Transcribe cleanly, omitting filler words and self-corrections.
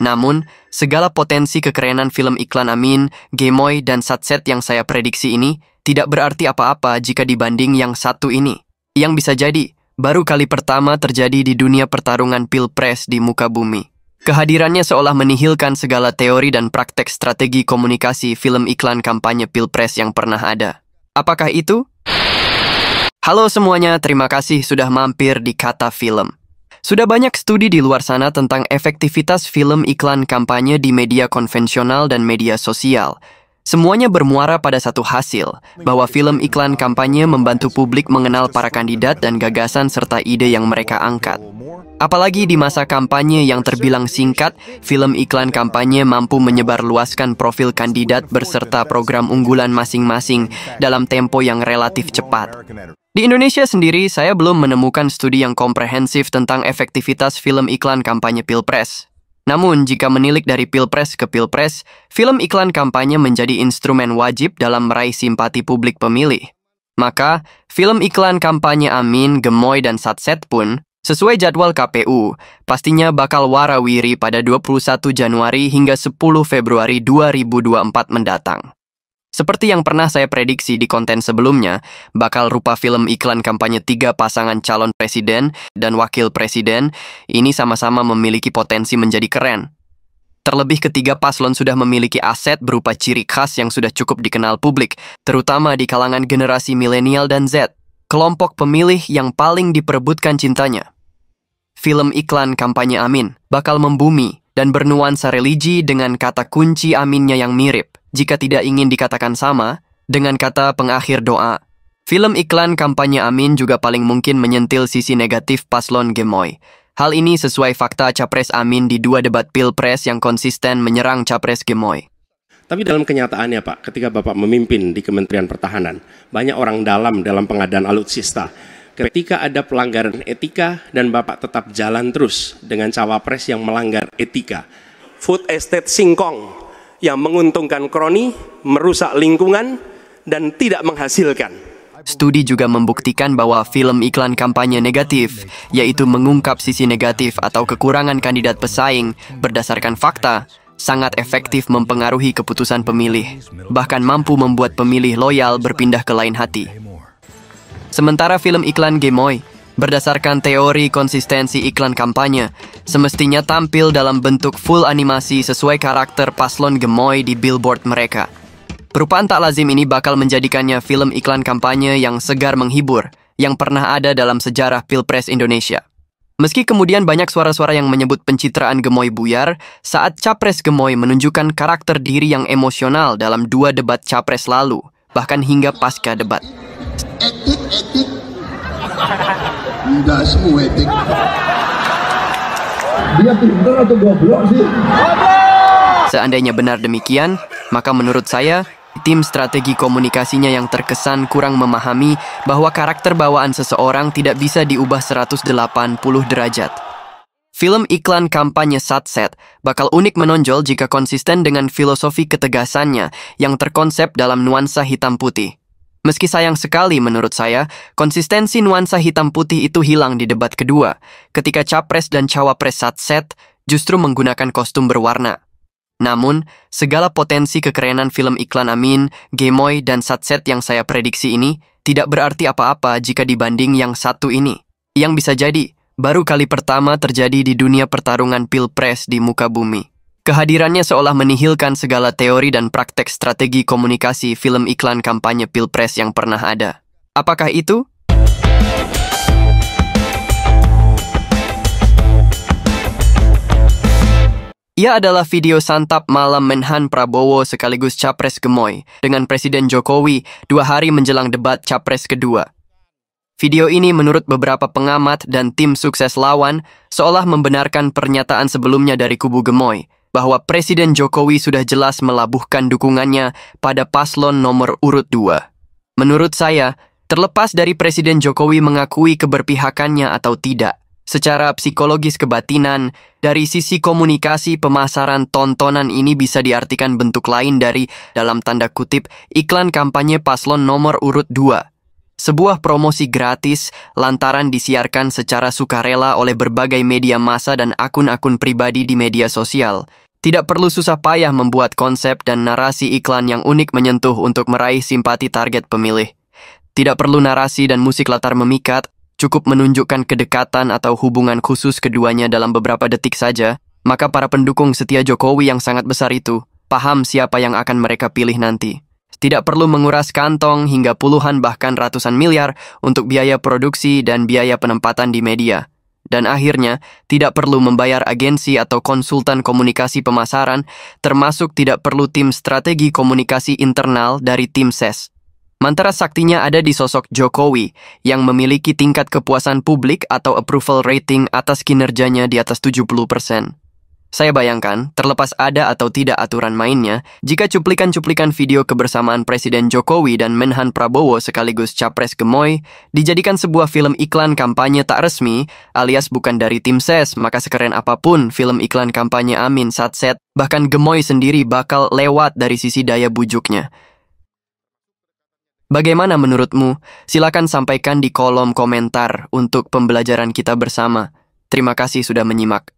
Namun, segala potensi kekerenan film iklan Amin, Gemoy, dan Satset yang saya prediksi ini tidak berarti apa-apa jika dibanding yang satu ini, yang bisa jadi baru kali pertama terjadi di dunia pertarungan pilpres di muka bumi. Kehadirannya seolah menihilkan segala teori dan praktek strategi komunikasi film iklan kampanye pilpres yang pernah ada. Apakah itu? Halo semuanya, terima kasih sudah mampir di Kata Film. Sudah banyak studi di luar sana tentang efektivitas film iklan kampanye di media konvensional dan media sosial. Semuanya bermuara pada satu hasil, bahwa film iklan kampanye membantu publik mengenal para kandidat dan gagasan serta ide yang mereka angkat. Apalagi di masa kampanye yang terbilang singkat, film iklan kampanye mampu menyebarluaskan profil kandidat berserta program unggulan masing-masing dalam tempo yang relatif cepat. Di Indonesia sendiri, saya belum menemukan studi yang komprehensif tentang efektivitas film iklan kampanye pilpres. Namun, jika menilik dari pilpres ke pilpres, film iklan kampanye menjadi instrumen wajib dalam meraih simpati publik pemilih. Maka, film iklan kampanye Amin, Gemoy, dan Satset pun, sesuai jadwal KPU, pastinya bakal warawiri pada 21 Januari hingga 10 Februari 2024 mendatang. Seperti yang pernah saya prediksi di konten sebelumnya, bakal rupa film iklan kampanye 3 pasangan calon presiden dan wakil presiden, ini sama-sama memiliki potensi menjadi keren. Terlebih ketiga paslon sudah memiliki aset berupa ciri khas yang sudah cukup dikenal publik, terutama di kalangan generasi milenial dan Z, kelompok pemilih yang paling diperebutkan cintanya. Film iklan kampanye Amin bakal membumi dan bernuansa religi dengan kata kunci Aminnya yang mirip, jika tidak ingin dikatakan sama, dengan kata pengakhir doa. Film iklan kampanye Amin juga paling mungkin menyentil sisi negatif paslon Gemoy. Hal ini sesuai fakta Capres Amin di 2 debat pilpres yang konsisten menyerang Capres Gemoy. Tapi dalam kenyataannya Pak, ketika Bapak memimpin di Kementerian Pertahanan, banyak orang dalam pengadaan alutsista. Ketika ada pelanggaran etika dan Bapak tetap jalan terus dengan cawapres yang melanggar etika. Food estate singkong yang menguntungkan kroni, merusak lingkungan, dan tidak menghasilkan. Studi juga membuktikan bahwa film iklan kampanye negatif, yaitu mengungkap sisi negatif atau kekurangan kandidat pesaing berdasarkan fakta, sangat efektif mempengaruhi keputusan pemilih, bahkan mampu membuat pemilih loyal berpindah ke lain hati. Sementara film iklan Gemoy, berdasarkan teori konsistensi iklan kampanye, semestinya tampil dalam bentuk full animasi sesuai karakter paslon Gemoy di billboard mereka. Perupaan tak lazim ini bakal menjadikannya film iklan kampanye yang segar menghibur, yang pernah ada dalam sejarah Pilpres Indonesia. Meski kemudian banyak suara-suara yang menyebut pencitraan Gemoy buyar, saat Capres Gemoy menunjukkan karakter diri yang emosional dalam 2 debat Capres lalu, bahkan hingga pasca debat. Etik. Enggak semua etik. Dia pintar atau goblok sih? Seandainya benar demikian, maka menurut saya, tim strategi komunikasinya yang terkesan kurang memahami bahwa karakter bawaan seseorang tidak bisa diubah 180 derajat. Film iklan kampanye Satset bakal unik menonjol jika konsisten dengan filosofi ketegasannya yang terkonsep dalam nuansa hitam putih. Meski sayang sekali menurut saya, konsistensi nuansa hitam putih itu hilang di debat kedua, ketika Capres dan Cawapres Satset justru menggunakan kostum berwarna. Namun, segala potensi kekerenan film iklan Amin, Gemoy, dan Satset yang saya prediksi ini tidak berarti apa-apa jika dibanding yang satu ini, yang bisa jadi baru kali pertama terjadi di dunia pertarungan pilpres di muka bumi. Kehadirannya seolah menihilkan segala teori dan praktek strategi komunikasi film iklan kampanye pilpres yang pernah ada. Apakah itu? Ia adalah video santap malam Menhan Prabowo sekaligus Capres Gemoy dengan Presiden Jokowi 2 hari menjelang debat Capres kedua. Video ini menurut beberapa pengamat dan tim sukses lawan seolah membenarkan pernyataan sebelumnya dari kubu Gemoy, bahwa Presiden Jokowi sudah jelas melabuhkan dukungannya pada paslon nomor urut 2. Menurut saya, terlepas dari Presiden Jokowi mengakui keberpihakannya atau tidak, secara psikologis kebatinan, dari sisi komunikasi pemasaran tontonan ini bisa diartikan bentuk lain dari, dalam tanda kutip, iklan kampanye paslon nomor urut 2. Sebuah promosi gratis lantaran disiarkan secara sukarela oleh berbagai media massa dan akun-akun pribadi di media sosial. Tidak perlu susah payah membuat konsep dan narasi iklan yang unik menyentuh untuk meraih simpati target pemilih. Tidak perlu narasi dan musik latar memikat, cukup menunjukkan kedekatan atau hubungan khusus keduanya dalam beberapa detik saja, maka para pendukung setia Jokowi yang sangat besar itu paham siapa yang akan mereka pilih nanti. Tidak perlu menguras kantong hingga puluhan bahkan ratusan miliar untuk biaya produksi dan biaya penempatan di media. Dan akhirnya, tidak perlu membayar agensi atau konsultan komunikasi pemasaran, termasuk tidak perlu tim strategi komunikasi internal dari tim SES. Mantra saktinya ada di sosok Jokowi yang memiliki tingkat kepuasan publik atau approval rating atas kinerjanya di atas 70%. Saya bayangkan, terlepas ada atau tidak aturan mainnya, jika cuplikan-cuplikan video kebersamaan Presiden Jokowi dan Menhan Prabowo sekaligus Capres Gemoy dijadikan sebuah film iklan kampanye tak resmi, alias bukan dari tim SES, maka sekeren apapun film iklan kampanye Amin Satset, bahkan Gemoy sendiri bakal lewat dari sisi daya bujuknya. Bagaimana menurutmu? Silakan sampaikan di kolom komentar untuk pembelajaran kita bersama. Terima kasih sudah menyimak.